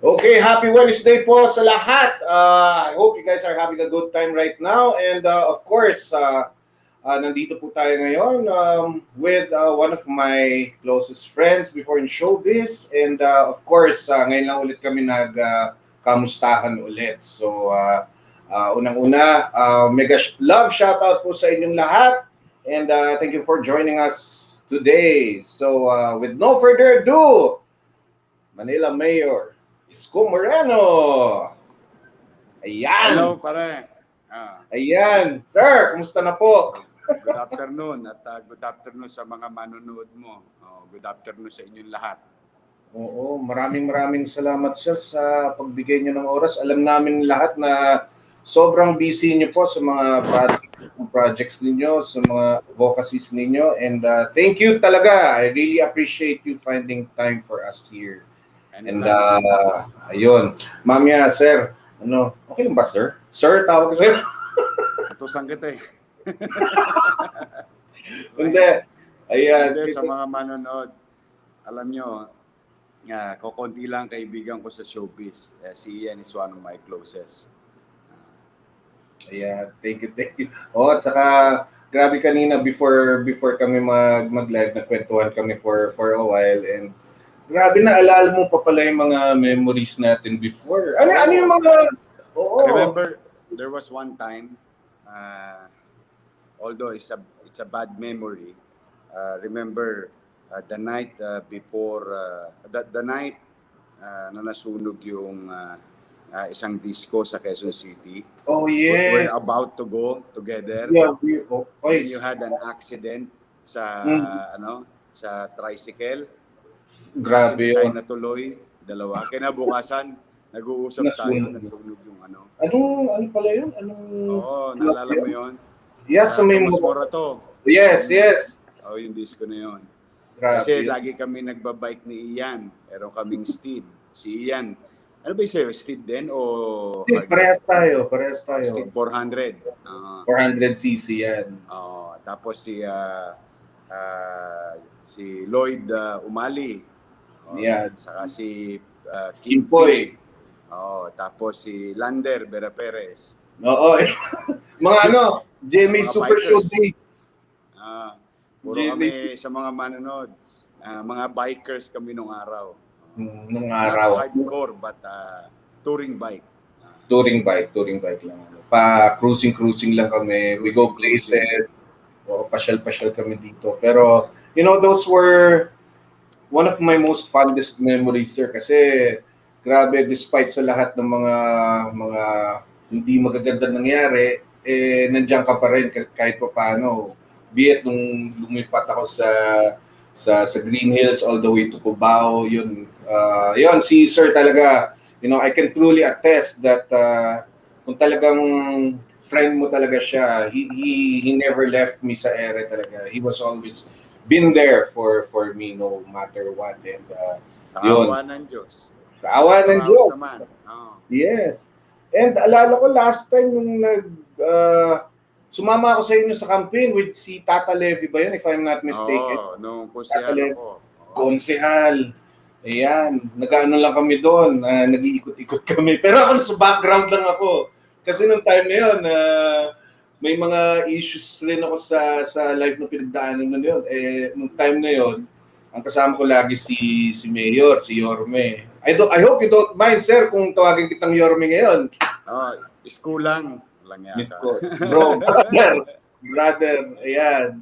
Okay, happy Wednesday po sa lahat. I hope you guys are having a good time right now. And of course, nandito po tayo ngayon with one of my closest friends before in showbiz. And of course, ngayon lang ulit kami nagkamustahan ulit. So, unang-una, mega love shoutout po sa inyong lahat. And thank you for joining us today. So, with no further ado, Manila Mayor Isko Moreno. Ayan. Hello, pare. Ayan. Sir, kumusta na po? Good afternoon at good afternoon sa mga manonood mo. Good afternoon sa inyong lahat. Oo, maraming salamat sir sa pagbigay niyo ng oras. Alam namin lahat na sobrang busy niyo po sa mga projects ninyo, sa mga advocacies ninyo. And thank you talaga. I really appreciate you finding time for us here. And ayun, mamaya sir, okay lang ba sir? Sir, tawag ko sir. Utusan kita eh. Hindi. Ayan. Hindi, sa mga manonood, alam nyo, kukunti lang kaibigan ko sa showbiz. Si Ian is one of my closest. Ayan, thank you. At saka, grabe kanina before kami mag-live, nagkwentuhan kami for a while, and grabe na alala mo pa pala yung mga memories natin before. Ano yung mga... Oo. Remember, there was one time, although it's a bad memory, remember the night before, the night na nasunog yung isang disco sa Quezon City. Oh, yes. We're about to go together. Yeah, and you had an accident sa, sa tricycle. Grabe Tayo yun. natuloy, dalawa. Kinabukasan, nag-uusap tayo, nasunog yung ano. Ano pala yun? Oo, naalala mo yun? Yes, sa may to. Yes. Oo, yung disco na yun. Grabe. Kasi lagi kami nagbabike ni Ian. Pero kaming Steed. Si Ian. Ano ba yung sa'yo? Steed din o... Parehas tayo. Steed 400. 400cc yan. Oo, tapos si Lloyd Umali. Yan. Saka si Kimpoy. Tapos si Lander Vera Perez. Oo. Mga Jimmy Mga Super bikers. Show Days. Puro kami sa mga manonood. Mga bikers kami nung araw. Nung araw. Not hardcore but touring bike. Touring bike lang. Cruising lang kami. We go places. O pasyal kami dito. Pero, those were one of my most fondest memories, sir. Kasi, grabe, despite sa lahat ng mga hindi magaganda nangyari, nandiyan ka pa rin kahit pa paano. Be it nung lumipat ako sa Green Hills all the way to Cubao, yun si sir talaga, I can truly attest that kung talagang friend mo talaga siya, he never left me sa ere talaga. He was always been there for me no matter what. And sa awa ng Diyos. Sa awa ng Diyos. Yes. And alala ko last time nung sumama ako sa inyo sa campaign with si Tata Levy ba yun, if I'm not mistaken? Nung konsehal ako. Konsehal. Ayan, nag-ano lang kami doon, nag-iikot-ikot kami. Pero ako sa background lang ako. Kasi nung time na yun, may mga issues rin ako sa life na pinagdaanan na yun. Nung time na yun, ang kasama ko lagi si Mayor, si Yorme. I hope you don't mind, sir, kung tawagin kitang Yorme ngayon. Isko lang yata. Isko. Bro, brother, ayan.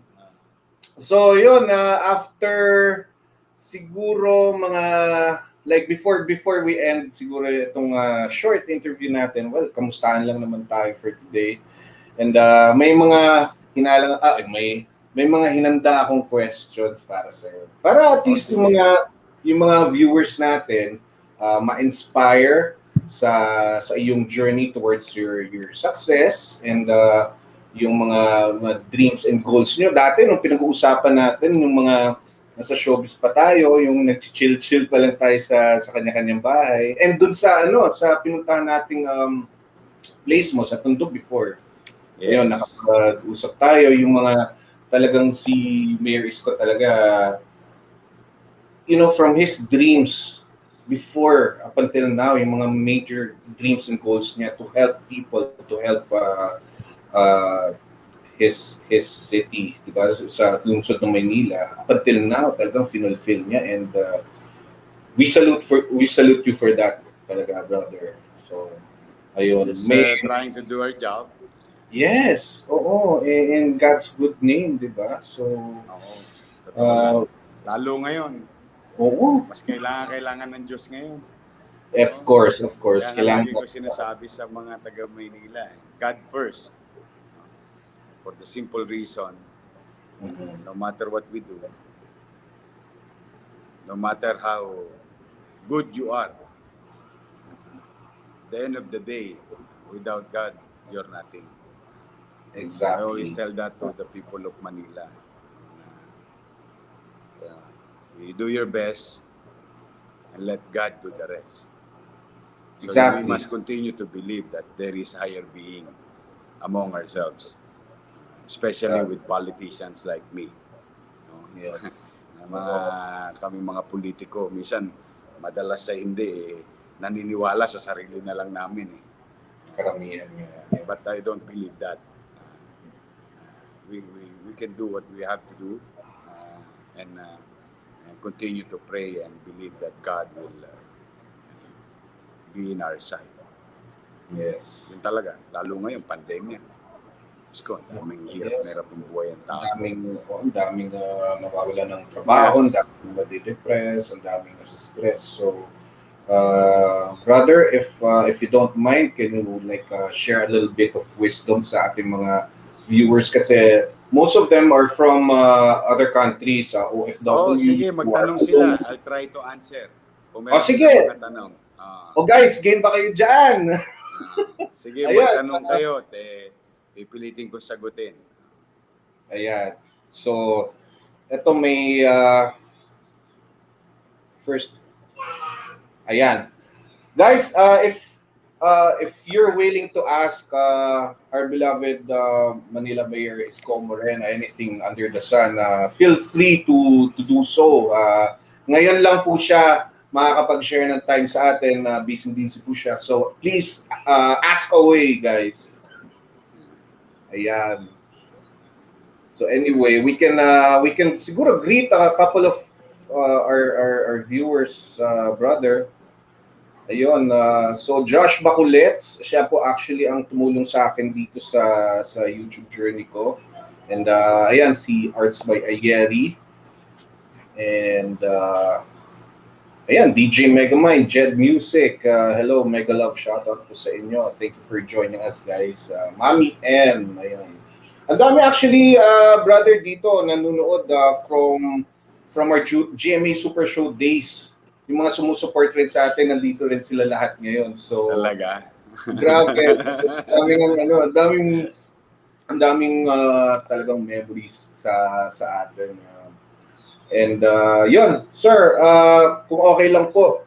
So yun, after siguro mga like before we end siguro itong short interview natin, well, kamustahan lang naman tayo for today. And may mga may mga hinanda akong questions para sa iyo. Para at least yung mga viewers natin ma-inspire sa iyong journey towards your success and yung mga dreams and goals niyo. Dati nung pinag-uusapan natin yung mga nasa showbiz pa tayo, yung nag-chill pa lang tayo sa kanya-kanyang bahay. And dun sa pinuntahan nating place mo sa Tondo before. Yes. Ayun, nakapag-usap tayo yung mga talagang si Mayor Isko talaga from his dreams before up until now, yung mga major dreams and goals niya to help people, to help uh, his city, di ba? Sa lungsod ng Maynila. Up until now, talagang finulfill niya, and we salute you for that talaga, brother. So, ayun. Just May trying to do our job. yes, oo, in God's good name, di ba? So, Oo, totoo lang. uh, Lalo ngayon, oo, mas kailangan ng Diyos ngayon. of course, Kaya nga kailangan lagi mo. ko sinasabi sa mga taga Maynila, God first. For the simple reason, Mhm. no matter what we do, no matter how good you are, the end of the day, without God, you're nothing. I always Exactly. tell that to the people of Manila. You do your best and let God do the rest. So we Exactly. must continue to believe that there is higher being among ourselves, especially with politicians like me. No? Yes. Kami mga politiko, minsan madalas sa hindi, naniniwala sa sarili na lang namin. Karamihan niya. But I don't believe that. We can do what we have to do and continue to pray and believe that God will be in our side. Yes. Yun talaga, lalo ngayon, pandemya. Isko, daming hirap na hirap ang buhay ang tao. Ang daming nawawala ng trabaho, ang daming nadidepress, ang daming nasa-stress. So, brother, if you don't mind, can you share a little bit of wisdom sa ating mga viewers, kasi most of them are from other countries, OFW. Sige, magtanong sila. I'll try to answer. Kung meron sige. silang mga tanong. Guys, game ba kayo dyan? Sige, Ayan, magtanong kayo. Pipilitin ko sagutin. Ayan. So, ito may first. Ayan. Guys, if you're willing to ask our beloved Manila Mayor Isko Moreno anything under the sun, feel free to do so. Ngayon lang po siya makakapag-share ng time sa atin. Busy po siya. So please ask away, guys. Ayan. So anyway, we can siguro greet a couple of our viewers, brother. Ayun, so Josh Baculets, siya po actually ang tumulong sa akin dito sa YouTube journey ko. And ayan, si Arts by Ayeri. And ayan, DJ Megamind, Jed Music. Hello, Mega Love, shoutout po sa inyo. Thank you for joining us, guys. Mami M, ayan. Ang dami actually, brother, dito nanonood from our GMA Super Show days. Yung mga sumusuport rin sa atin, nandito rin sila lahat ngayon. So, talaga? Grabe. Ang daming talagang memories sa atin. And yun, sir, kung okay lang po,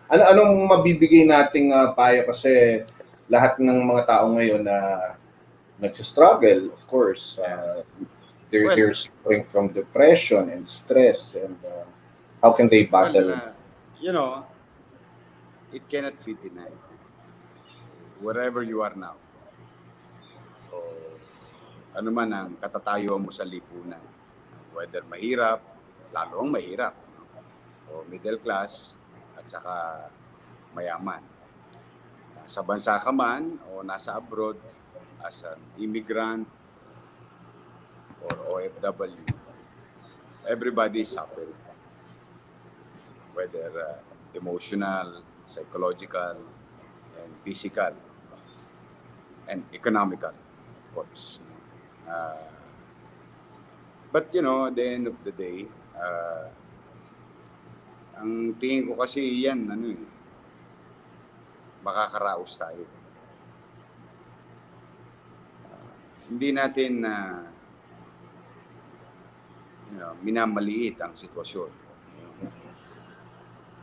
anong mabibigay nating payo, kasi lahat ng mga tao ngayon na nagsistruggle, of course. They're suffering from depression and stress, and how can they battle? It cannot be denied. Wherever you are now, ano man ang katatayuan mo sa lipunan, whether mahirap, lalo ang mahirap, o middle class, at saka mayaman. Nasa bansa ka man o nasa abroad, as an immigrant or OFW, everybody is suffering. Whether emotional, psychological, and physical, and economical, of course. But at the end of the day, ang tingin ko kasi yan, makakaraos tayo. Hindi natin minamaliit ang sitwasyon.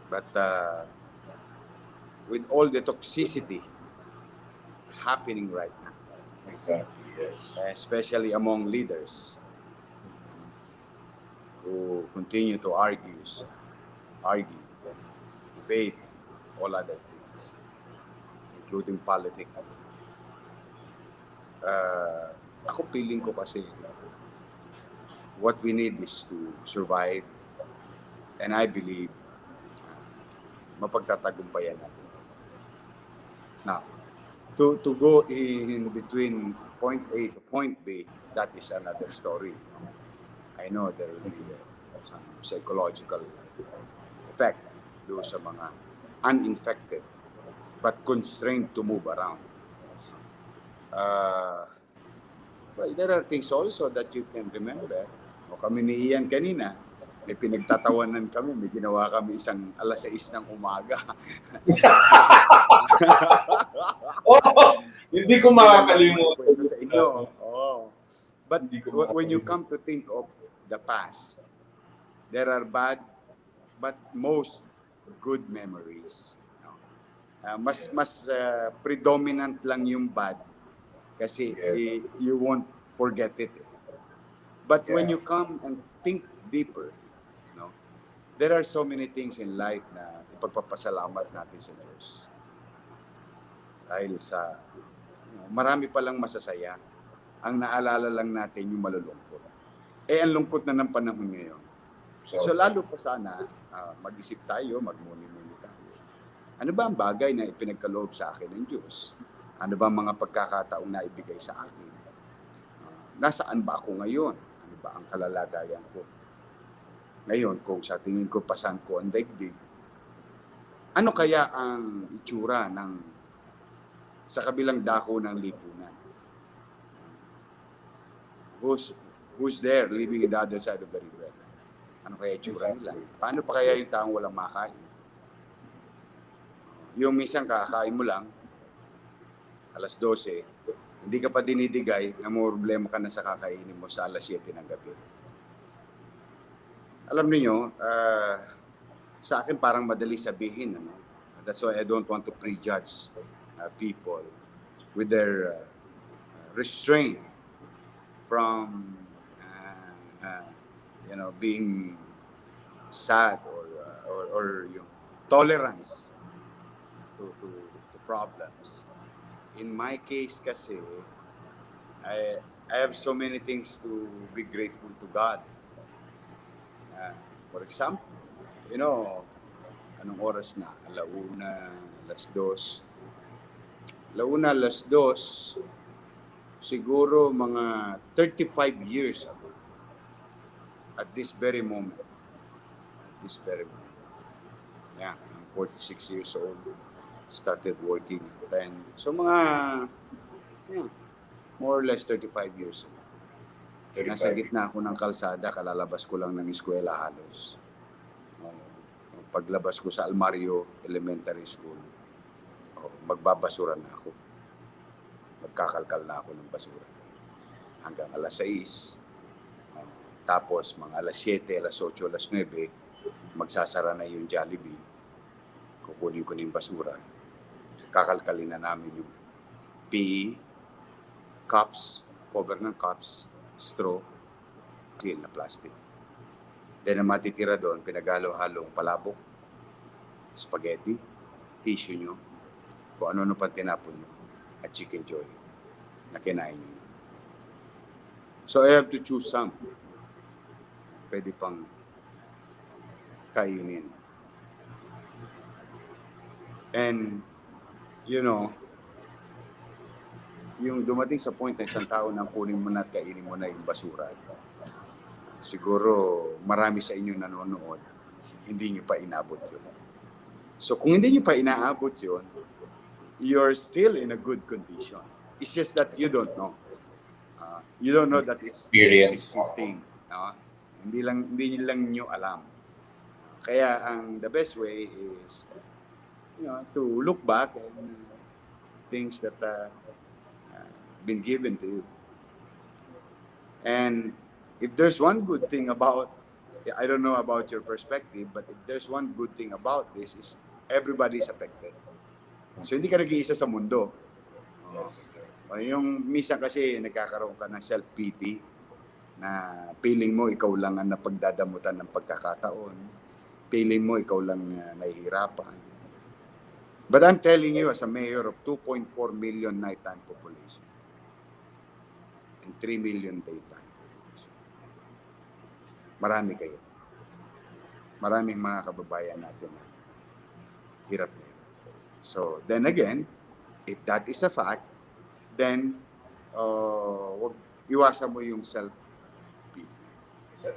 But with all the toxicity happening right now, Exactly, yes. especially among leaders who continue to argue debate all other things, including politics. Ako feeling ko kasi what we need is to survive, and I believe mapagtatagumpayan natin. Now, to go in between point A to point B, that is another story. I know there will be some psychological effect doon sa mga uninfected but constrained to move around. Well, there are things also that you can remember. O kami ni Ian kanina, may pinagtatawanan kami, may ginawa kami isang 6:00 ng umaga. Hindi ko makakalimutan sa inyo. Oh. But when you come to think of the past, there are bad but most good memories. Mas predominant lang yung bad kasi you won't forget it. But when you come and think deeper, there are so many things in life na ipagpapasalamat natin sa Diyos. Dahil sa marami palang masasaya, ang naalala lang natin yung malulungkot. Ang lungkot na ng panahon ngayon. So lalo pa sana, mag-isip tayo, magmuni-muni tayo. Ano ba ang bagay na ipinagkaloob sa akin ng Diyos? Ano ba ang mga pagkakataong na ibigay sa akin? Nasaan ba ako ngayon? Ano ba ang kalalagayan ko? Ngayon, kung sa tingin ko pasan ko ang daigdig, ano kaya ang itsura ng sa kabilang dako ng lipunan? Who's there living in the other side of the river? Ano kaya itsura nila? Paano pa kaya yung taong walang makain? Yung minsan kakain mo lang, 12:00, hindi ka pa dinidigay, na may problema ka na sa kakainin mo sa 7:00 ng gabi. Alam niyo, sa akin parang madali sabihin. That's why I don't want to prejudge people with their restraint from being sad or yung tolerance to problems. In my case kasi, I have so many things to be grateful to God. For example, anong oras na? 1:00, 2:00. 1:00, siguro mga 35 years ago. At this very moment. Yeah, I'm 46 years old. Started working at 10. So mga, more or less 35 years old. Nasa gitna ako ng kalsada, kalalabas ko lang ng eskwela halos. Paglabas ko sa Almario Elementary School, magbabasura na ako. Magkakalkal na ako ng basura. Hanggang 6:00. Tapos mga 7:00, 8:00, 9:00, magsasara na yung Jollibee. Kukunin ko na yung basura. Kakalkalin na namin yung PE, cups, cover ng cups, straw, steel na plastic. Then ang matitira doon, pinaghalo-halong palabok, spaghetti, tissue nyo, kung ano pa tinapon nyo, at chicken joy na kinain nyo. So I have to choose some. Pwede pang kainin. And, yung dumating sa point na isang tao na kunin mo na at kainin mo na yung basura, siguro marami sa inyo nanonood, hindi nyo pa inabot yun. So kung hindi nyo pa inaabot yun, you're still in a good condition. It's just that you don't know. You don't know that it's existing. No? Hindi lang nyo alam. Kaya the best way is to look back and things that been given to you. And if there's one good thing about, I don't know about your perspective, but if there's one good thing about this is everybody is affected. So hindi ka nag-iisa sa mundo. Yung misa kasi nagkakaroon ka ng self-pity na feeling mo ikaw lang ang napagdadamutan ng pagkakataon. Feeling mo ikaw lang nahihirapan. But I'm telling you, as a mayor of 2.4 million nighttime population and 3 million daytime population, marami kayo. Maraming mga kababayan natin na hirap na hirap. So, then again, if that is a fact, then wag iwasan mo yung self-pity.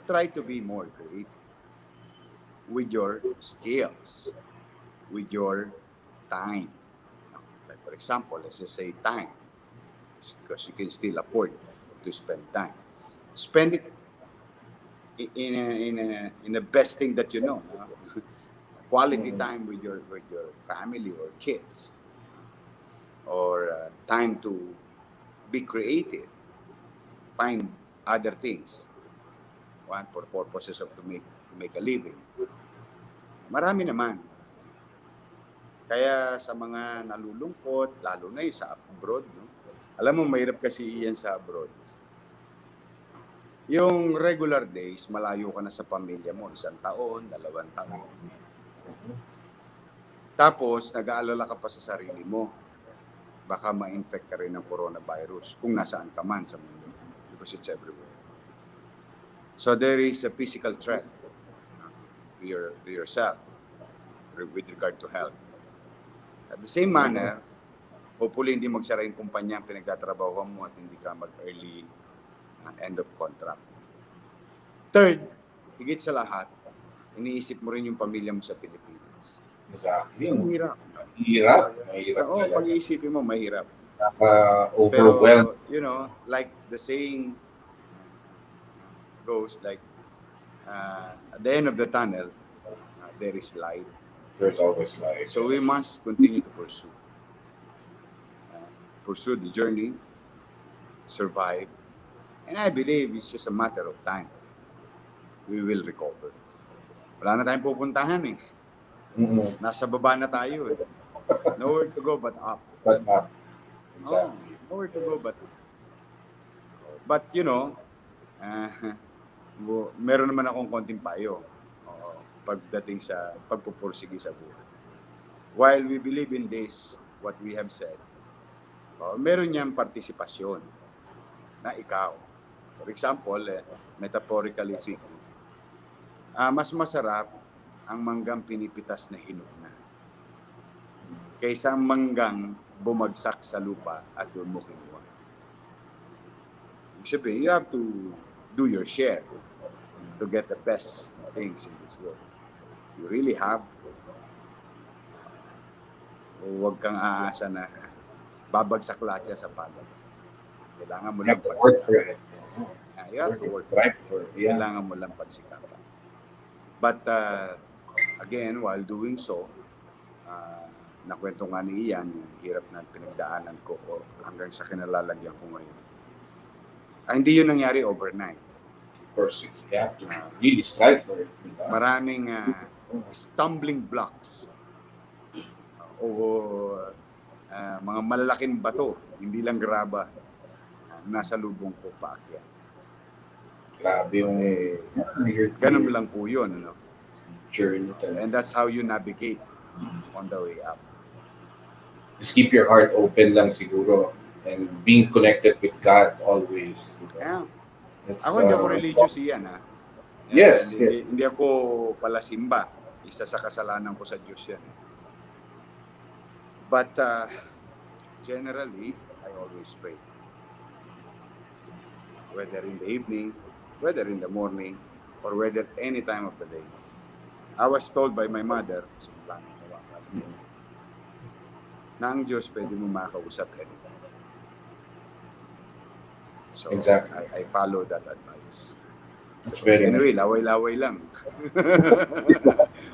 Try to be more creative with your skills, with your time. Like for example, let's just say time, because you can still afford to spend time. Spend it in the best thing that you know. Quality time with your family or kids, or time to be creative, find other things, one for purposes of to make a living. Marami naman. Kaya sa mga nalulungkot, lalo na yung sa abroad, no? Alam mo, mahirap kasi iyan sa abroad. Yung regular days, malayo ka na sa pamilya mo, 1 taon, 2 taon. Tapos, nag-aalala ka pa sa sarili mo. Baka ma-infect ka rin ng coronavirus kung nasaan ka man sa mundo, because it's everywhere. So there is a physical threat to yourself with regard to health. At the same manner, hopefully hindi magsara yung kumpanya ang pinagtatrabahuan mo at hindi ka mag-early end of contract. Third, higit sa lahat, iniisip mo rin yung pamilya mo sa Pilipinas. Exactly. Ang hirap. Mahirap. Oo, pag-iisipin mo, mahirap. Overwhelmed. Pero, you know, like the saying goes, like, at the end of the tunnel, there is light. There's always life. So we must continue to pursue the journey, survive, and I believe it's just a matter of time. We will recover. Wala na tayong pupuntahan eh. Nasa baba na tayo eh. Nowhere to go but up. But up. Exactly. Nowhere to go but up. But you know, meron naman akong konting payo pagdating sa pagpupursige sa buhay. While we believe in this, what we have said, meron niyang partisipasyon na ikaw. For example, metaphorically speaking, mas masarap ang manggang pinipitas na hinog na kaysa ang manggang bumagsak sa lupa at doon mo kinuha. Siyempre, you have to do your share to get the best things in this world. You really have to. Huwag kang aasa na babagsak lahat yan sa palad. Kailangan mo lang pagsikapan. You have to work for it. Kailangan mo lang pagsikapan. But again, while doing so, nakwento nga ni Ian, yung hirap na pinagdaanan ko hanggang sa kinalalagyan ko ngayon. Hindi yun nangyari overnight. Of course, you have to really strive for it. Maraming stumbling blocks o mga malalaking bato, hindi lang graba, nasa lubong ko paakyat. Grabe yung ganun lang po yun, no? Journey. And that's how you navigate on the way up. Just keep your heart open lang siguro and being connected with God always. Yeah. Ako hindi ako religious yan, ha? Yes. Hindi ako palasimba. Isa sa kasalanan ko sa Diyos yan. But generally, I always pray. Whether in the evening, whether in the morning, or whether any time of the day. I was told by my mother, na ang Diyos pwede mo makausap anytime. So, exactly. I follow that advice. That's very anyway, laway-laway lang.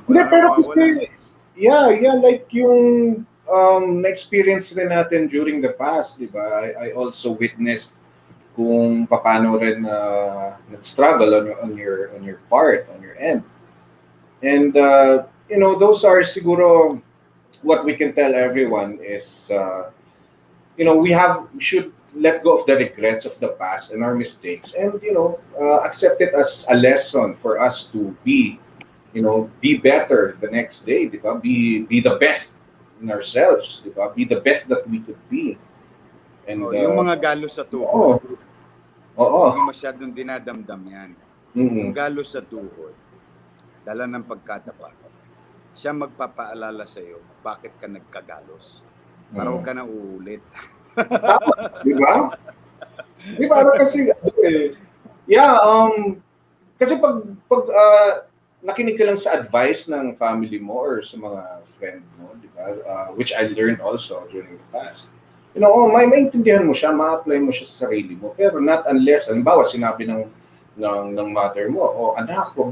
Hindi, pero kasi, yeah, like yung na-experience rin natin during the past, di ba? I also witnessed kung paano rin nag-struggle on your part, on your end. And, you know, those are siguro what we can tell everyone is, you know, we should let go of the regrets of the past and our mistakes and, you know, accept it as a lesson for us to be, be better the next day, di ba? Be the best in ourselves, di ba? Be the best that we could be. And yung mga galos sa oo. tuhod, Oo. hindi mo masyadong dinadamdam yan. Yung galos sa tuhod, dala ng pagkadapa, siya magpapaalala sa iyo bakit ka nagkagalos. Para huwag ka na uulit. Tama, di ba? Di ba? Kasi, kasi pag nakinig ka lang sa advice ng family mo or sa mga friend mo, di ba? Which I learned also during the past. Maintindihan mo siya, ma-apply mo siya sa sarili mo. Pero not unless, halimbawa, sinabi ng mother mo, anak, huwag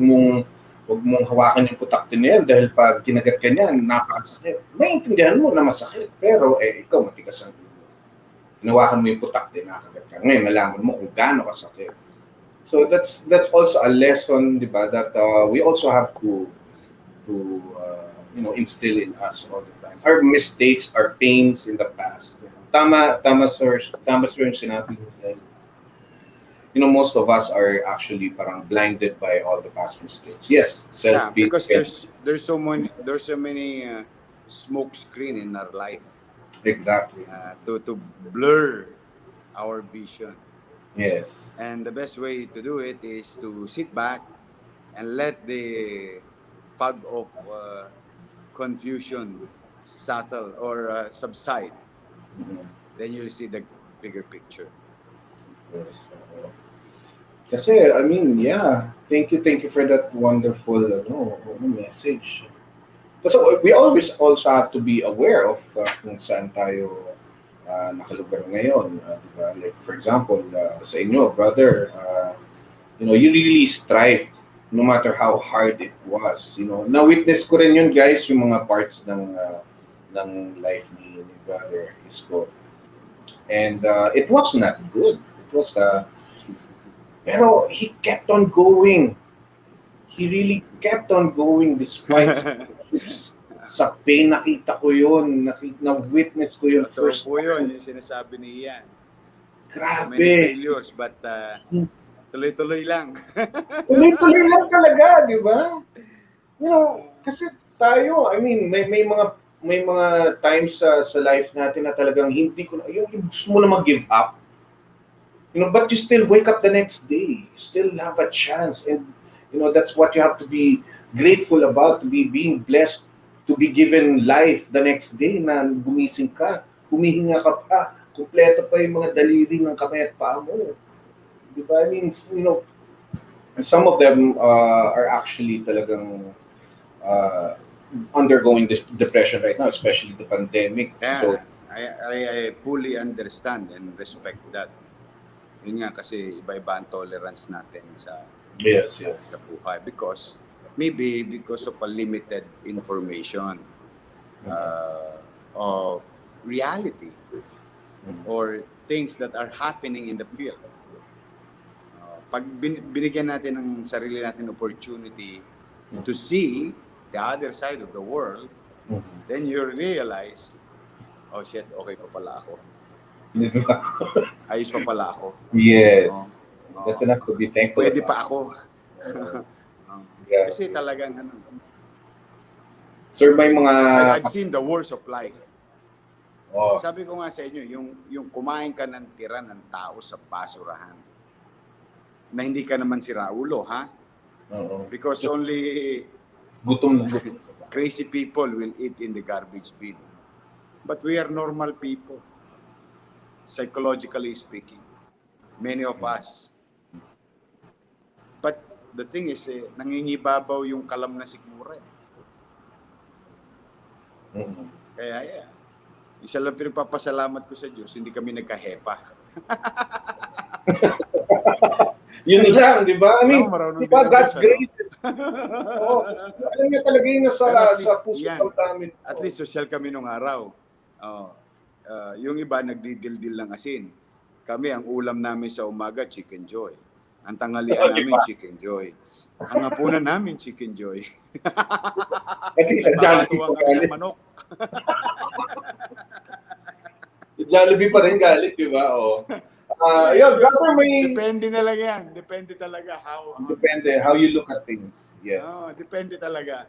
mong hawakan yung putakti na yan dahil pag kinagat ka niyan, napakasakit. Maintindihan mo na masakit. Pero, ikaw, matigas ang ulo. Hinawakan mo yung putakti, nakagat ka. Ngayon, nalaman mo kung gaano kasakit. So, that's also a lesson, di ba, that we also have to instill in us all the time. Our mistakes, our pains in the past. Tama sir yung sinabi mo. Most of us are actually parang blinded by all the past mistakes. Yes, self-pity. Because there's so many smoke screen in our life. Exactly. To blur our vision. Yes. And the best way to do it is to sit back and let the fog of confusion settle or subside. Then you'll see the bigger picture. Yes. Kasi, thank you for that wonderful message. Kasi we always also have to be aware of kung saan tayo nakalugar ngayon. Diba? Like, for example, sa inyo, brother, you really strive no matter how hard it was. Na-witness ko rin yun, guys, yung mga parts ng life ni Brother Isko. And it was not good. It was pero he kept on going. He really kept on going despite sa pain. Nakita ko yun. Na-witness ko yun first. Po yun, yung sinasabi ni Ian. Grabe. So many failures, but tuloy-tuloy lang. Tuloy-tuloy lang talaga, di ba? Kasi tayo, may mga times sa life natin na talagang hindi ko na, yung gusto mo na mag-give up. But you still wake up the next day. You still have a chance. And, that's what you have to be grateful about, to be being blessed, to be given life the next day na gumising ka, humihinga ka pa, kumpleto pa yung mga daliri ng kamay at paa mo. Diba? Some of them are actually talagang undergoing this depression right now, especially the pandemic. Yeah, so I fully understand and respect that. Yun nga kasi iba-iba ang tolerance natin sa buhay because of a limited information of reality or things that are happening in the field. Pag binigyan natin ng sarili natin opportunity to see the other side of the world, then you realize, oh shit, okay pa pala ako. Ayos pa pala ako. Yes. That's enough to be thankful. Pwede pa ako. Kasi talagang Sir, may mga... I've seen the worst of life. Oh. Sabi ko nga sa inyo, yung kumain ka ng tira ng tao sa basurahan na hindi ka naman si Raulo, ha? Because only gutom crazy people will eat in the garbage bin. But we are normal people. Psychologically speaking, many of us. But the thing is, nangingibabaw yung kalam na sikmura. Kaya, isa lang pinagpapasalamat ko sa Diyos, hindi kami nagkahepa. Yun lang, di ba? Di ba, God's grace. Alam niya talaga yun sa puso ng amin. At least social kami nung araw. Yung iba nagdidildil ng asin. Kami, ang ulam namin sa umaga, Chicken Joy. Ang tanghalian namin, Chicken Joy. Ang hapunan namin, Chicken Joy. Pakatuwang kami ng manok. Jollibee pa rin galit, di ba? Yun, brother, may... Depende na lang yan. Depende talaga Depende how you look at things. Yes. Depende talaga.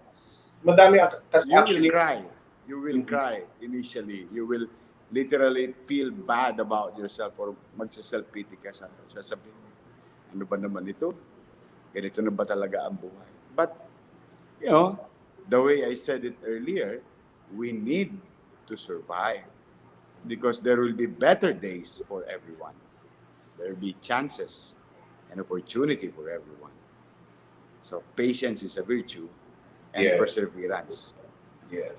Madami kasi You actually... will cry. You will cry initially. You will literally feel bad about yourself or magsa-self-pity ka. Sasabihin, ano ba naman ito? Ganito na ba talaga ang buhay? But, you know, the way I said it earlier, we need to survive because there will be better days for everyone. There will be chances and opportunity for everyone. So patience is a virtue and perseverance. Yes.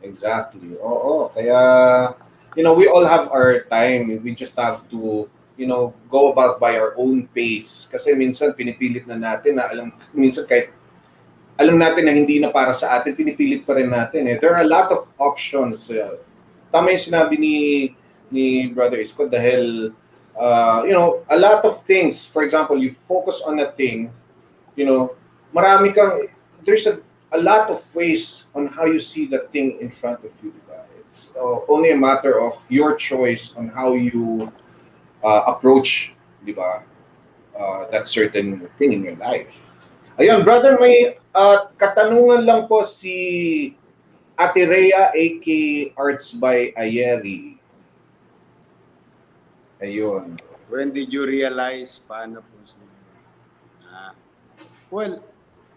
Exactly. Oo. Kaya, we all have our time. We just have to, go about by our own pace. Kasi minsan pinipilit na natin na minsan kahit alam natin na hindi na para sa atin, pinipilit pa rin natin. There are a lot of options. Tama yung sinabi ni Brother Isko dahil, a lot of things. For example, you focus on a thing, marami kang, there's a lot of ways on how you see that thing in front of you. Diba? It's only a matter of your choice on how you approach, diba, that certain thing in your life. Ayun, brother, may katanungan lang po si Ate Rhea, a.k. Arts by Ayeri. Ayun. When did you realize paano po siya? Well,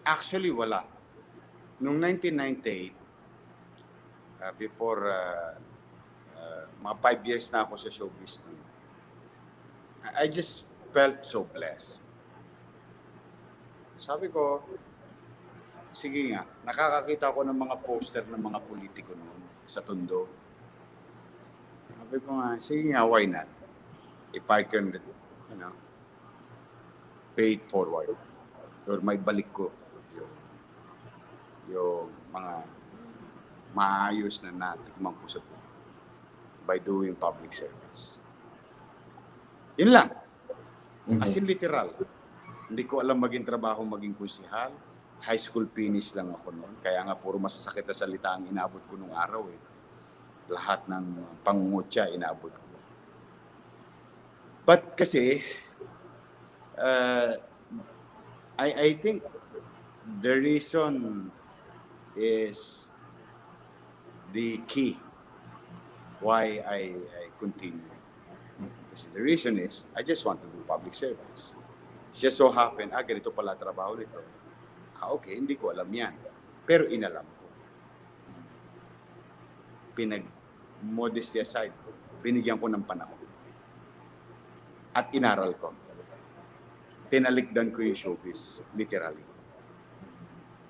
actually wala. Noong 1998, before mga 5 years na ako sa showbiz, I just felt so blessed. Sabi ko, sige nga, nakakakita ko ng mga poster ng mga politiko noon sa Tondo. Sabi ko nga, sige nga, why not? If I can, pay it forward. Or may balik ko yung mga maayos na natikman ko sa buhay by doing public service. Yun lang. As in literal. Hindi ko alam maging trabaho, maging kusihal. High school finish lang ako noon. Kaya nga puro masasakit na salita ang inaabot ko nung araw. Lahat ng pangungutya inaabot ko. But kasi, I think the reason is the key why I continue. Kasi the reason is, I just want to do public service. It just so happen, ganito pala trabaho nito. Okay, hindi ko alam yan. Pero inalam ko. Modesty aside, binigyan ko ng panahon. At inaral ko. Tinalikdan ko yung showbiz, literally.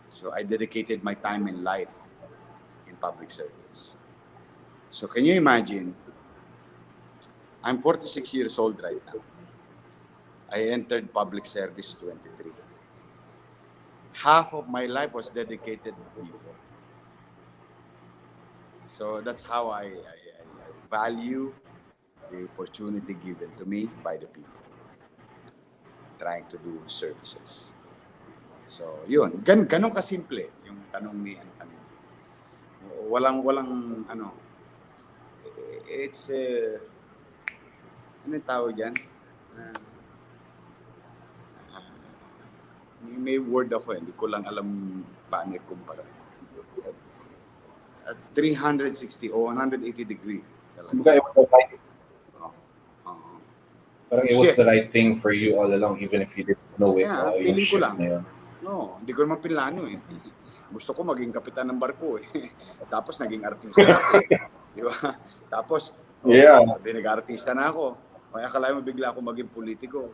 So I dedicated my time and life in public service. So can you imagine, I'm 46 years old right now. I entered public service 23. Half of my life was dedicated to people. So that's how I value the opportunity given to me by the people. Trying to do services. So, yun. Ganun kasimple yung tanong ni kanina. Walang it's ano yung tawag dyan? May word ako hindi ko lang alam paano i-compare. 360 o 180 degree. Kumbaga, it was the right, parang it was the right thing for you all along, even if you didn't know it. Yung shift ko lang. na yun. No, hindi ko naman pinlano Gusto ko maging kapitan ng barko Tapos naging artista ako. Di ba? Tapos, nag-artista na ako. Kaya akalain mo bigla ako maging politiko.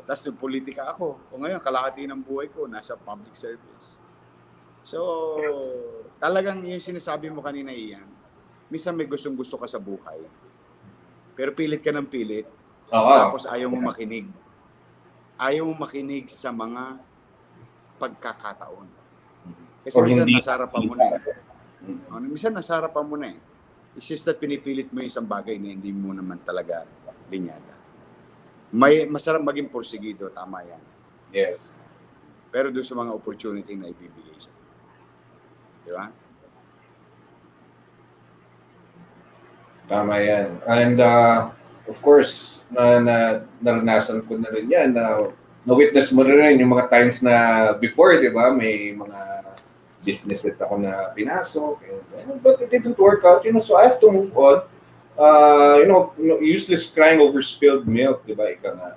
Tapos nag-politika ako. Ngayon, kalahati ng buhay ko, nasa public service. So, talagang yung sinasabi mo kanina iyan, minsan may gustong-gusto ka sa buhay. Pero pilit ka ng pilit. Tapos ayaw mo makinig. Ayaw mo makinig sa mga pagkakataon. Kasi minsan nasarapan mo na Minsan nasarapan mo na It's just that pinipilit mo yung isang bagay na hindi mo naman talaga linyada. Masarap maging porsigido, tama yan. Yes. Pero doon sa mga opportunity na ibibigay sa di ba? Tama yan. And of course, naranasan ko na rin yan, na-witness mo rin yung mga times na before, di ba, may mga businesses ako na pinasok, but it didn't work out, so I have to move on. Useless crying over spilled milk, di ba, ika nga.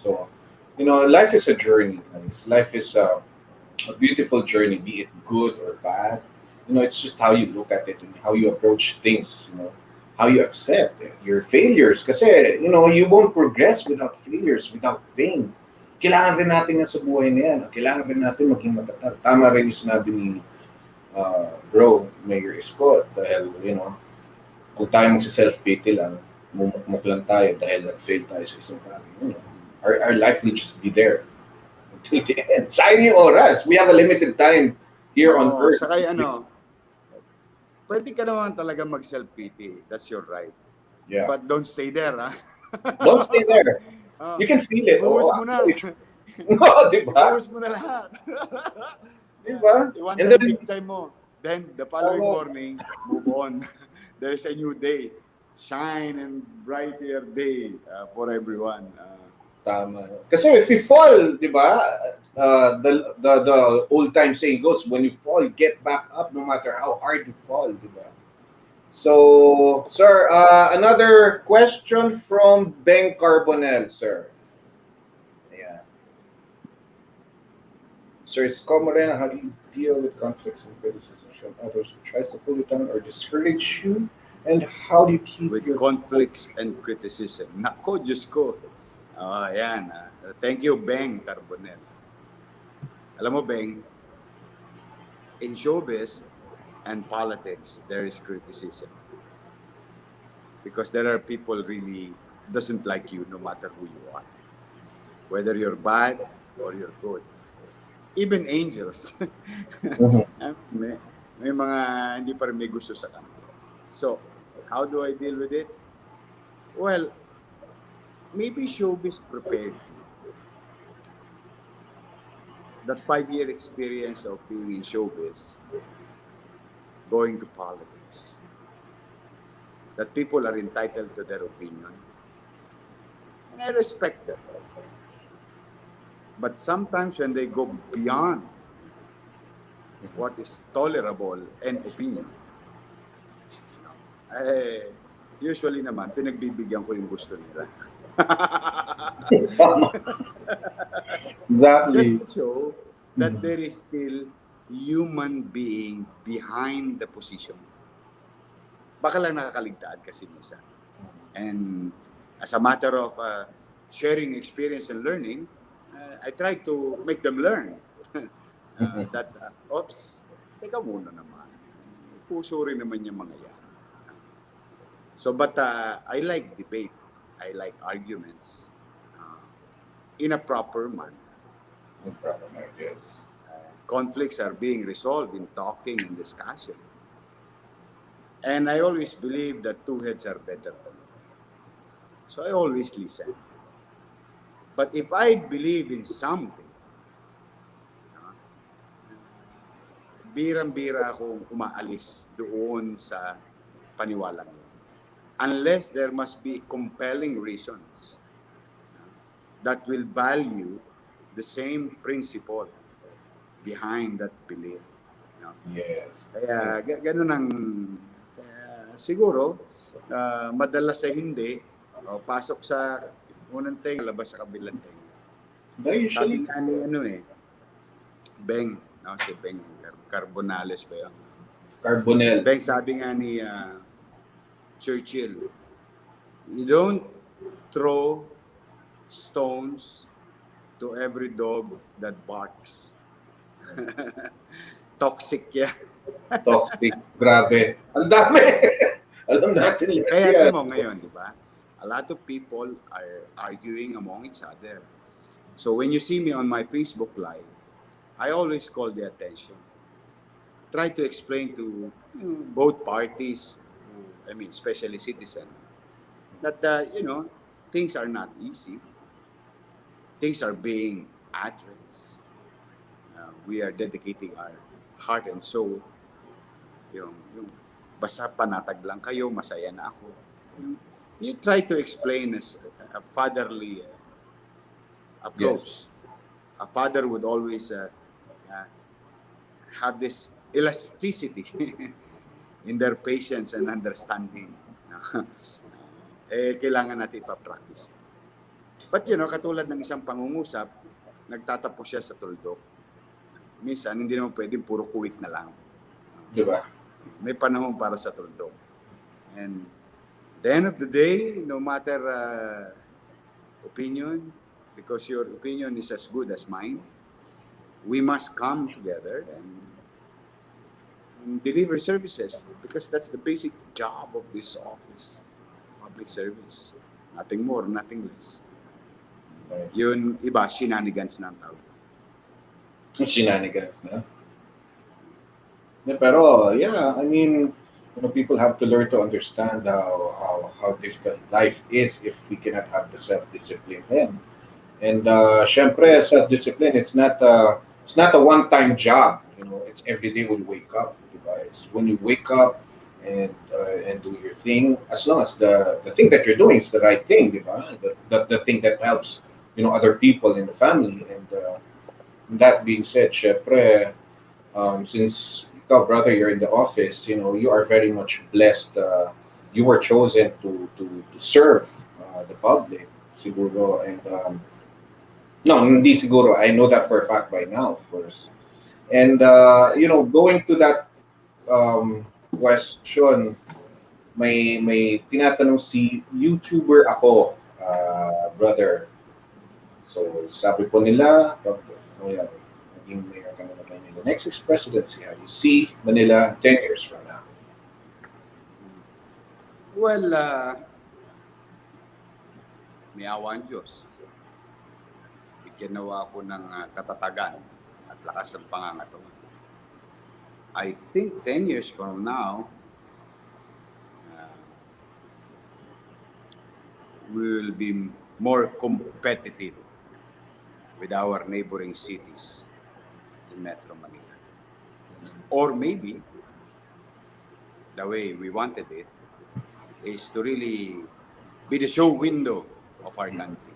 So, life is a journey, guys. Life is a beautiful journey, be it good or bad. It's just how you look at it and how you approach things, how you accept your failures. Kasi, you won't progress without failures, without pain. Kailangan rin natin yan sa buhay na yan. Kailangan rin natin maging matatag. Tama rin yung sinabi ni bro, Mayor Isko, dahil, kung tayo magsa-self-pity lang, mumukmuk lang tayo dahil nag-fail tayo sa isang bagay. Our life will just be there until the end. Sayang yung oras. We have a limited time here on Earth. Sakay pwede ka naman talaga mag-self-pity. That's your right. Yeah. But don't stay there, ha? Don't stay there. You can feel it. Buhos mo na. Di ba? Buhos mo na lahat. Di ba? You want the big time mo. Then, the following morning, move on. There's a new day. Shine and brighter day for everyone. Tama. Kasi if you fall, di ba, the old time saying goes, when you fall, get back up no matter how hard you fall, di ba? So, sir, another question from Ben Carbonell, sir. Yeah. Sir Isko Moreno, how do you deal with conflicts and criticism from others who tries to pull you down or discourage you? And how do you keep with conflicts and criticism? Nako, Diyos ko. Ayan. Thank you, Beng Carbonell. Alam mo, Beng, in showbiz and politics, there is criticism. Because there are people really doesn't like you no matter who you are. Whether you're bad or you're good. Even angels. may mga hindi pa rin may gusto sa kanila. So, how do I deal with it? Well, maybe showbiz prepared me. That 5-year experience of being in showbiz, going to politics, that people are entitled to their opinion. And I respect that. But sometimes when they go beyond what is tolerable and opinion, usually naman, pinagbibigyan ko yung gusto nila. Exactly. Just to show that there is still human being behind the position. Baka lang nakakaligtaan kasi minsan. And as a matter of sharing experience and learning, I try to make them learn that, teka muna naman. Puso rin naman yung mga yan. So, but I like debate. I like arguments in a proper manner. In proper manner, yes. Conflicts are being resolved in talking and discussion. And I always believe that two heads are better than one. So I always listen. But if I believe in something, birang-bira akong umaalis doon sa paniwalang yun. Unless there must be compelling reasons that will value the same principle behind that belief. Yes. Kaya ganun ang siguro madalas sa hindi pasok sa unang tenga, labas sa kabilang tenga. Usually, sabi nga ni Beng, si Beng Carbonales ba yun? Carbonell. Beng, sabi nga ni Churchill, you don't throw stones to every dog that barks. Toxic yan. Toxic. Grabe. Ang dami. Alam natin lahat Kaya yan. mo ngayon, di ba? A lot of people are arguing among each other. So when you see me on my Facebook Live, I always call the attention. Try to explain to both parties, especially citizens, that, things are not easy. Things are being addressed. We are dedicating our heart and soul. Yung basta panatag lang kayo, masaya na ako. you try to explain as a fatherly approach. Yes. A father would always have this elasticity in their patience and understanding. Kailangan natin ipa-practice. But katulad ng isang pangungusap, nagtatapos siya sa tuldok. Minsan, hindi naman pwedeng puro kuwit na lang. Diba? May panahon para sa tuldok. And at the end of the day, no matter opinion, because your opinion is as good as mine, we must come together and deliver services because that's the basic job of this office. Public service. Nothing more, nothing less. Nice. Yun, iba, shenanigans na ang tawag. Shenanigans na. Yeah, pero yeah, I mean, people have to learn to understand how difficult life is if we cannot have the self-discipline then. And syempre, self-discipline, it's not a one-time job. It's every day when you wake up. Diba? It's when you wake up and do your thing, as long as the thing that you're doing is the right thing, diba? The thing that helps other people in the family. And that being said, syempre, since ikaw, brother, you're in the office, you are very much blessed. You were chosen to serve the public, siguro. And no, hindi siguro. I know that for a fact by now, of course. And going to that question, may tinatanong si YouTuber ako, brother. So sabi po nila, naging mayor ka na in the next presidency, how you see Manila 10 years from now? Well, may awa ang Diyos. Bigyan nawa ako ng katatagan at lakas ng pangangatawan. I think 10 years from now, we will be more competitive with our neighboring cities in Metro Manila. Or maybe, the way we wanted it, is to really be the show window of our country,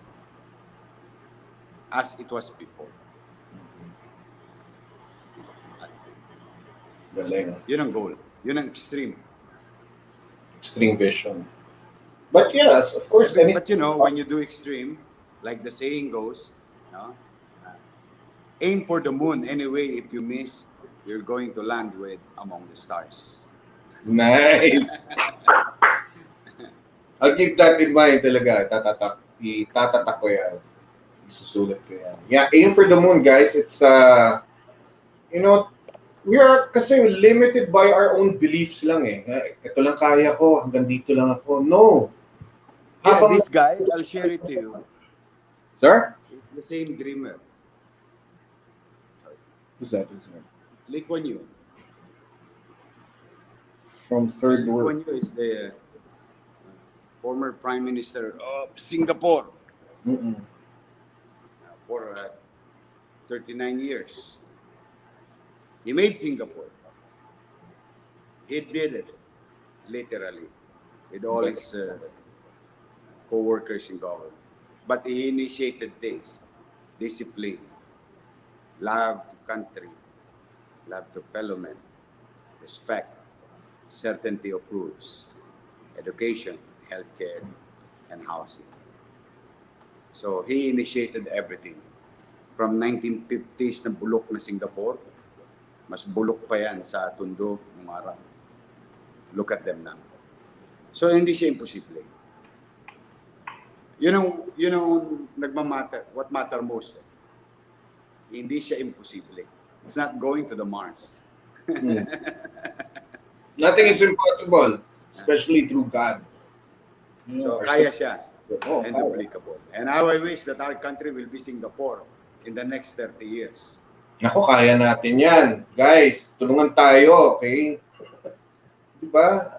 as it was before. Galing. Yun ang goal. Yun ang extreme. Extreme vision. But yes, of course. But when you do extreme, like the saying goes, aim for the moon. Anyway, if you miss, you're going to land with among the stars. Nice. I'll keep that in mind talaga. Itatatak ko yan. Isusulat ko yan. Yeah, aim for the moon, guys. It's, we are kasi limited by our own beliefs lang eh. Ito lang kaya ko, hanggang dito lang ako. No. Yeah, this guy, I'll share it to you. Sir? It's the same dreamer. Who's that? Lee Kuan Yew. From third Lee world. Kuan Yew is the former Prime Minister of Singapore for 39 years. He made Singapore. He did it, literally, with all his co-workers in government. But he initiated things, discipline, love to country, love to fellow men, respect, certainty of rules, education, healthcare, and housing. So he initiated everything. From 1950s na bulok na Singapore, mas bulok pa yan sa Tondo ng araw. Look at them now. So hindi siya imposible. Yun ang nagmamatter, what matter most. Hindi siya imposible. It's not going to the Mars. Nothing is impossible, especially through God. So kaya siya. Oh, And duplicable. And how I wish that our country will be Singapore in the next 30 years. Nako, kaya natin yan. Guys, tulungan tayo, okay? Diba?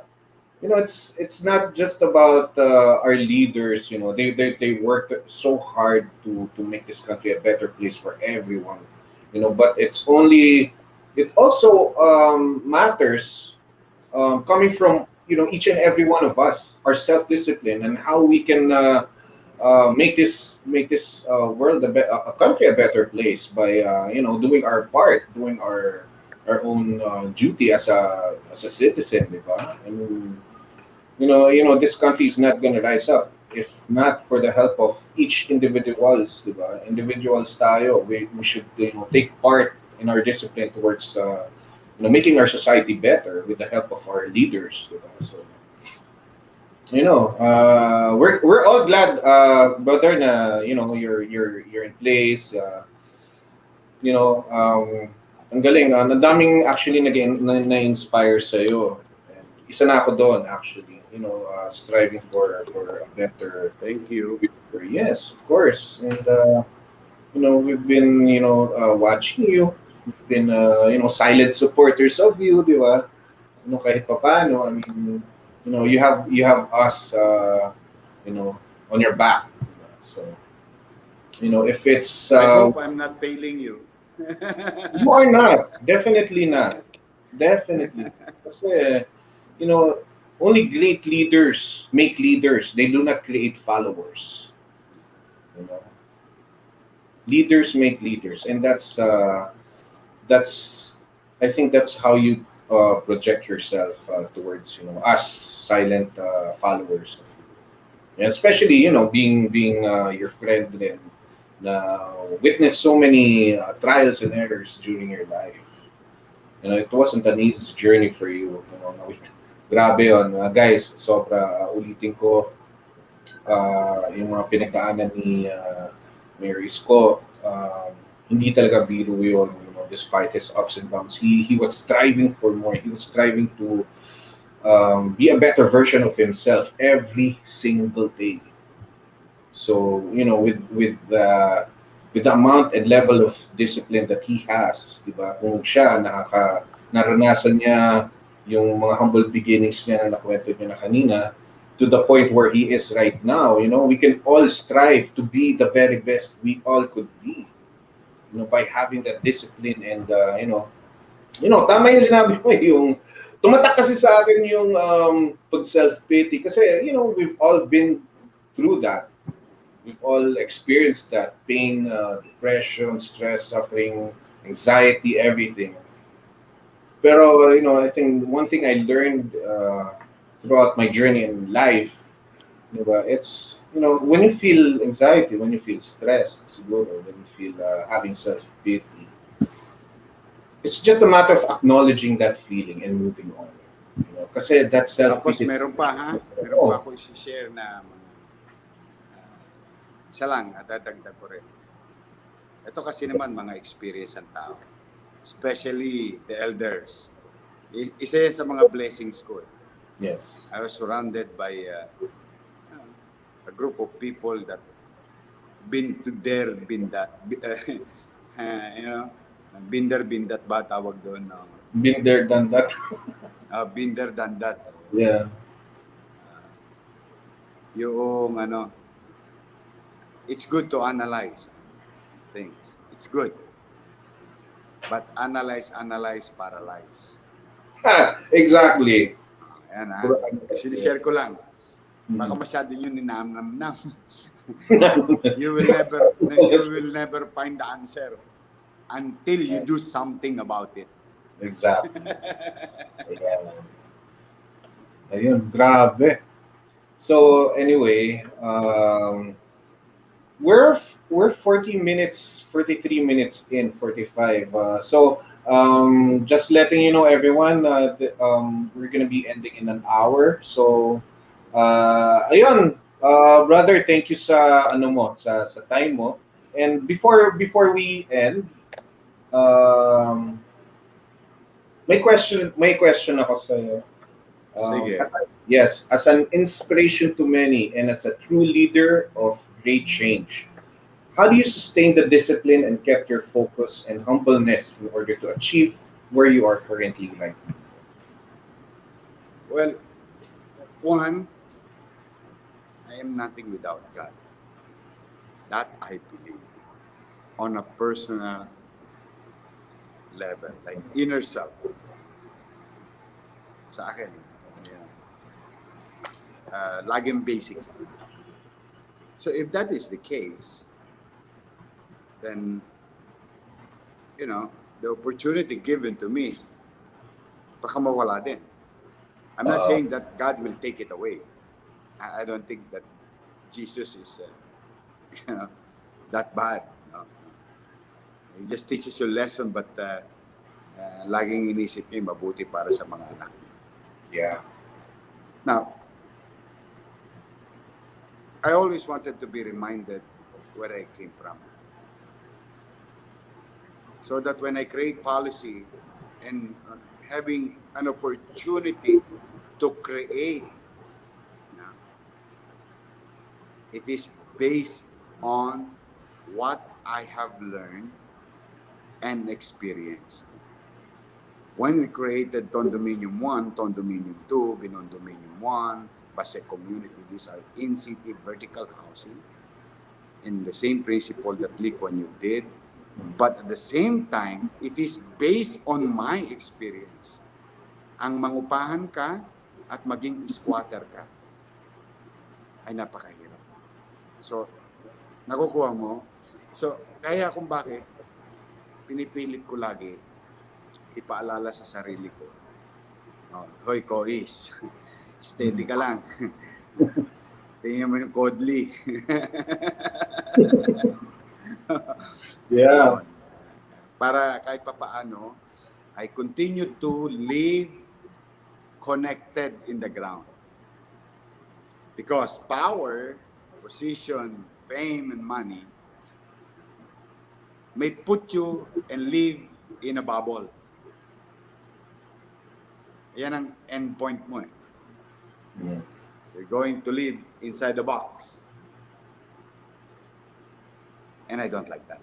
It's not just about our leaders, they work so hard to make this country a better place for everyone, but it also matters coming from each and every one of us, our self-discipline, and how we can make this world a country a better place by doing our part, doing our own duty as a citizen, di ba? And this country is not going to rise up if not for the help of each individuals, di ba? Individuals tayo, we should take part in our discipline towards making our society better with the help of our leaders, di ba? So we're all glad, brother, na you're in place. Ang galing. Ang daming actually na-inspire sa iyo. Isa na ako doon actually. Striving for a better Thank you. future. Yes, of course. And we've been watching you. We've been silent supporters of you, di ba? Kahit papaano, I mean, you have us, on your back. So, if it's I hope I'm not failing you. you are not, definitely not, definitely. Kasi, only great leaders make leaders. They do not create followers. You know, leaders make leaders, and that's I think that's how you project yourself towards us silent followers, and especially being your friend and witness so many trials and errors during your life. It wasn't an easy journey for you. Grabe yun. Guys, sobra ulitin ko yung mga pinagdaanan ni Mayor Isko. Hindi talaga biro yun, despite his ups and downs. He was striving for more. He was striving to be a better version of himself every single day. So, with the amount and level of discipline that he has, di ba? Kung siya naranasan niya yung mga humble beginnings niya na nakwento niya na kanina, to the point where he is right now, we can all strive to be the very best we all could be. By having that discipline and tama yung sinabi mo, yung tumatak kasi sa akin yung pag self-pity kasi we've all been through that. We've all experienced that pain, depression, stress, suffering, anxiety, everything. Pero I think one thing I learned throughout my journey in life, it's when you feel anxiety, when you feel stressed, siguro, when you feel having self-pity, it's just a matter of acknowledging that feeling and moving on. Kasi that Tapos self-pity. meron pa ha? Meron pa ako i-share na isa lang, dadagdag ko rin. Ito kasi naman mga experience ng tao. Especially the elders. Isa yan sa mga blessings ko. Yes. I was surrounded by a group of people that been there, been that. Been there, been that ba tawag doon? No? Been there, done that. Been there, done that. Yeah. Yung it's good to analyze things. It's good. But analyze, paralyze. Exactly. Ayan ha. Sinishare ko lang. Baka masyado nyo ninamnam. You will never find the answer until you do something about it. Exactly. Ayun, grabe. So anyway, we're 43 minutes in, 45. So just letting you know, everyone, we're gonna be ending in an hour. So ayun, brother, thank you sa sa time mo. And before we end, may question ako sa iyo. Sige. Yes, as an inspiration to many and as a true leader of great change, how do you sustain the discipline and kept your focus and humbleness in order to achieve where you are currently right now? Well, one, I am nothing without God. That I believe on a personal level, like inner self. Sa akin, yeah. laging basic. So if that is the case, then, you know, the opportunity given to me, baka mawala din. I'm not saying that God will take it away. I don't think that Jesus is you know, that bad. No? He just teaches you a lesson, but laging inisip niya mabuti para sa mga anak. Yeah. Now, I always wanted to be reminded where I came from. So that when I create policy and having an opportunity to create, it is based on what I have learned and experienced. When we created Condominium 1, Condominium 2, Binondominium 1, Base Community, these are in-city vertical housing in the same principle that Liquanyu did. But at the same time, it is based on my experience. Ang mangupahan ka at maging squatter ka ay napakahirap. So, nakukuha mo. So, kaya kung bakit pinipilit ko lagi ipaalala sa sarili ko. Hoy, Kois, steady ka lang. Tingnan mo yung Kodli. Yeah. Para kahit papaano, I continue to live connected in the ground. Because power, position, fame, and money may put you and live in a bubble. Yan ang end point mo eh. You're going to live inside the box. And I don't like that.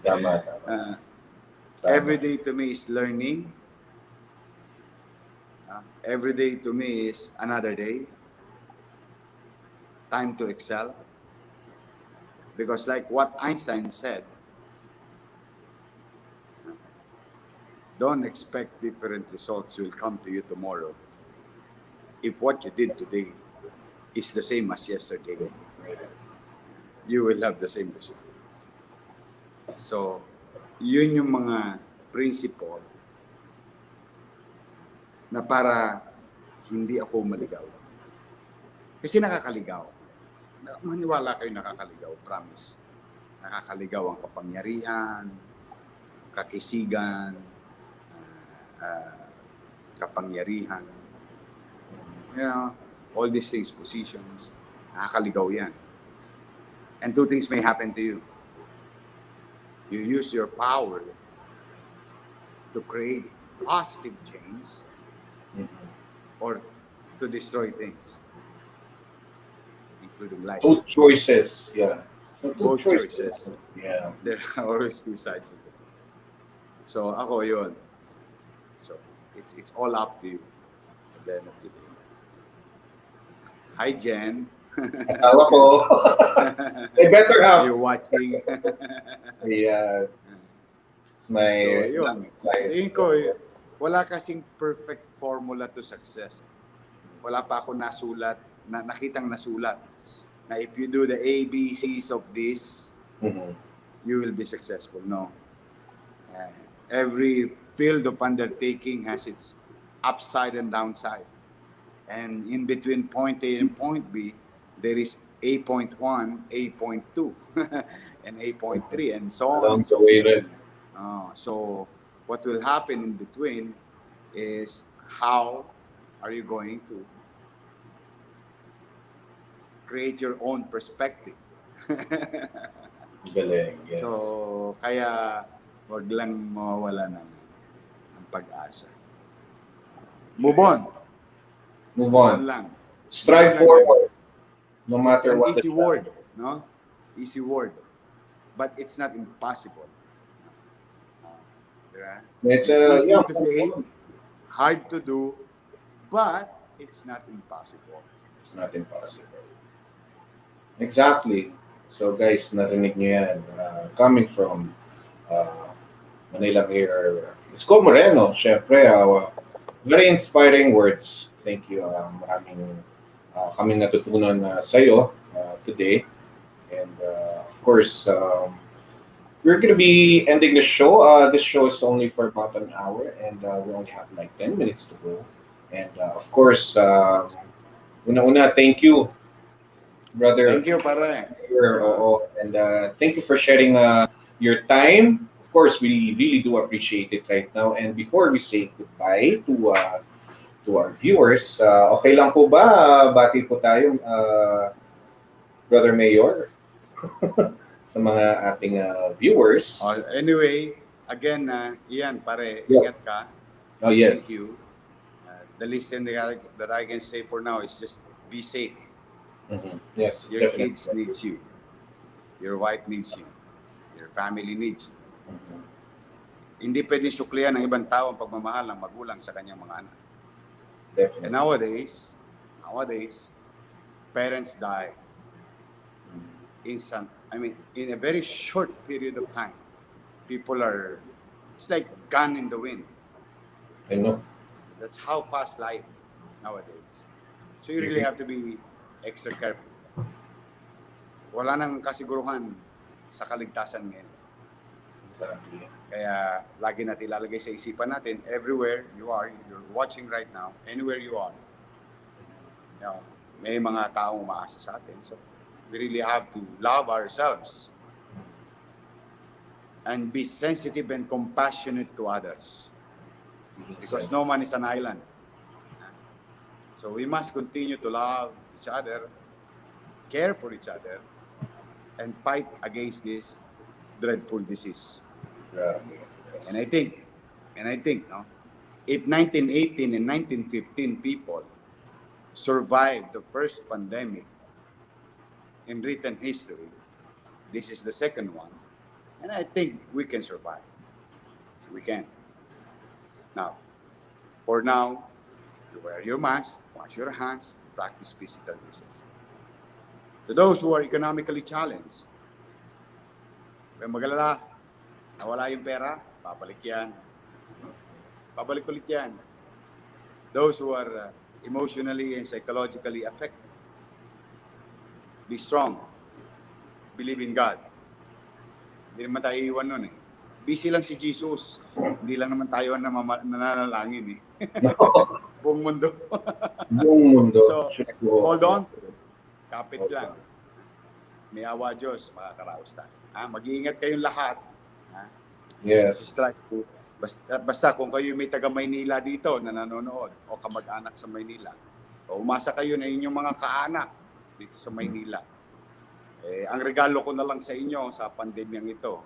Tama. Every day to me is learning. Every day to me is another day. Time to excel. Because like what Einstein said, don't expect different results will come to you tomorrow if what you did today is the same as yesterday. You will have the same results. So, yun yung mga principle na para hindi ako maligaw. Kasi nakakaligaw. Maniwala kayo nakakaligaw, promise. Nakakaligaw ang kapangyarihan, kakisigan, kapangyarihan. You know, all these things, positions, nakakaligaw yan. And two things may happen to you. You use your power to create positive change or to destroy things, including life. Two choices. Yeah. So Both choices. Yeah. There are always two sides of it. So ako yun. So it's all up to you at the end of the day. Hi, Jen. Asawa ko. I better have. You're watching. Yeah. It's my... So, yun. Tingin ko, wala kasing perfect formula to success. Wala pa ako nasulat, nakitang nasulat, na if you do the ABCs of this, you will be successful. No. Every field of undertaking has its upside and downside. And in between point A and point B, there is A.1, A.2, and A.3, and so on. Along the way rin. So what will happen in between is how are you going to create your own perspective. Galing, yes. So kaya wag lang mawawala ng pag-asa. Move on. Move on. Lang. Strive forward. No matter what. It's an easy word, no? Easy word. But it's not impossible. Diba? It's easy yeah, to say, hard to do, but it's not impossible. It's not impossible. Exactly. So guys, narinig niyo yan. Coming from Manila Mayor Isko Moreno, syempre, very inspiring words. Thank you. Maraming kaming natutunan sa'yo today. And of course, we're going to be ending the show. This show is only for about an hour, and we only have like 10 minutes to go. And of course, una-una, thank you, brother. Thank you, pare. Oo. And thank you for sharing your time. Of course, we really do appreciate it right now. And before we say goodbye to our viewers, okay lang po ba? Bati po tayo, Brother Mayor, sa mga ating viewers. Anyway, again, Ian, pare, Yes. ingat ka. Oh, yes. Thank you. The least thing that I can say for now is just be safe. Yes, Your definitely. kids needs you. Your wife needs you. Your family needs you. Hindi pwedeng suklihan ng ibang tao ang pagmamahal ng magulang sa kanyang mga anak. Definitely. And nowadays, parents die in a very short period of time. It's like gun in the wind. I know. That's how fast life nowadays. So you really have to be extra careful. Wala nang kasiguruhan sa kaligtasan ngayon. Exactly. Kaya lagi natin ilalagay sa isipan natin, everywhere you are, you're watching right now, anywhere you are, may mga taong umaasa sa atin. So we really have to love ourselves and be sensitive and compassionate to others. Because no man is an island. So we must continue to love each other, care for each other, and fight against this dreadful disease. And I think, no, if 1918 and 1915 people survived the first pandemic in written history, this is the second one, and I think we can survive. We can. Now, for now, you wear your mask, wash your hands, practice physical distancing. To those who are economically challenged, huwag mag-alala, nawala yung pera, babalik yan. Babalik ulit yan. Those who are emotionally and psychologically affected, be strong. Believe in God. Hindi naman tayo iiwan nun eh. Busy lang si Jesus. Hindi lang naman tayo nananalangin eh. Buong mundo. Buong mundo. So, hold on. Kapit lang. May awa Diyos, makakaraos tayo. Mag-iingat kayong lahat. Yes. Basta kung kayo may taga Maynila dito na nanonood o kamag-anak sa Maynila, o umasa kayo na inyong mga kaanak dito sa Maynila, ang regalo ko na lang sa inyo sa pandemyang ito,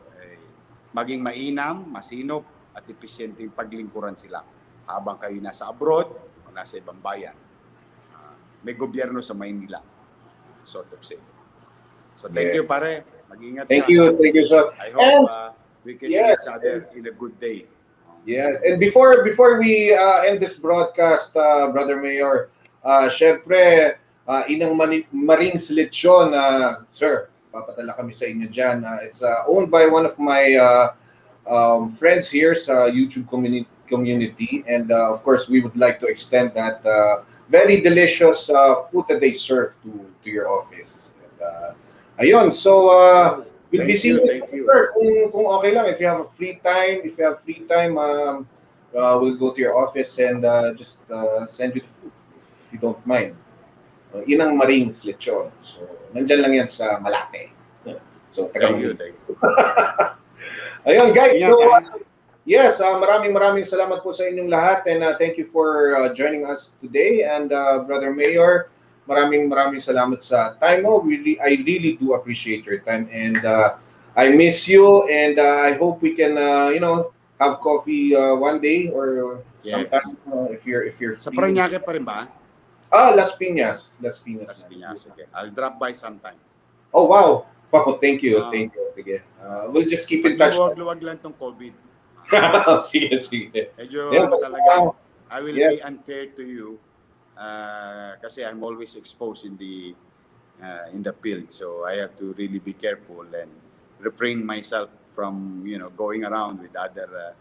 maging mainam, masinop, at epesyenteng paglingkuran sila habang kayo nasa abroad o nasa ibang bayan. May gobyerno sa Maynila. Sort of say. So thank you, pare. Mag-ingat ka. Thank you, sir. I hope we can see each other in a good day. Yeah, and before we end this broadcast, Brother Mayor, syempre, Inang Marines Lechon, sir, papatala kami sa inyo dyan. It's owned by one of my friends here sa YouTube community, and of course, we would like to extend that very delicious food that they serve to your office. And, ayun, so we'll be seeing you, sir. Kung okay lang, if you have free time, we'll go to your office and just send you the food if you don't mind. Inang Marines Lechon. So, nandyan lang yan sa Malate. So, thank you. Ayun, guys. So, yes, maraming salamat po sa inyong lahat, and thank you for joining us today. And Brother Mayor, maraming salamat sa time mo. I really do appreciate your time, and I miss you, and I hope we can have coffee one day or sometime if you're sa Parañaque pa rin ba? Las Piñas. Okay. I'll drop by sometime. Oh, wow. Oh, thank you. Sige. We'll just keep in touch. Luwag lang tong COVID. Sige. Medyo talaga, I will be unfair to you kasi I'm always exposed in the field. So I have to really be careful and refrain myself from, going around with other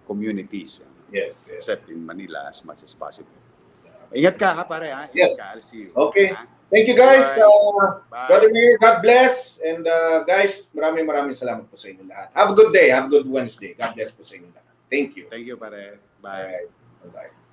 communities. Yes. Except in Manila as much as possible. Ingat ka, pare, ha? Ingat Yes. ka. I'll see you. Okay. Ha? Thank you, guys. Bye. Brother Mayor, God bless. And guys, maraming salamat po sa inyo lahat. Have a good day. Have a good Wednesday. God bless po sa inyo lahat. Thank you. Thank you, pare. Bye. Alright. Bye-bye.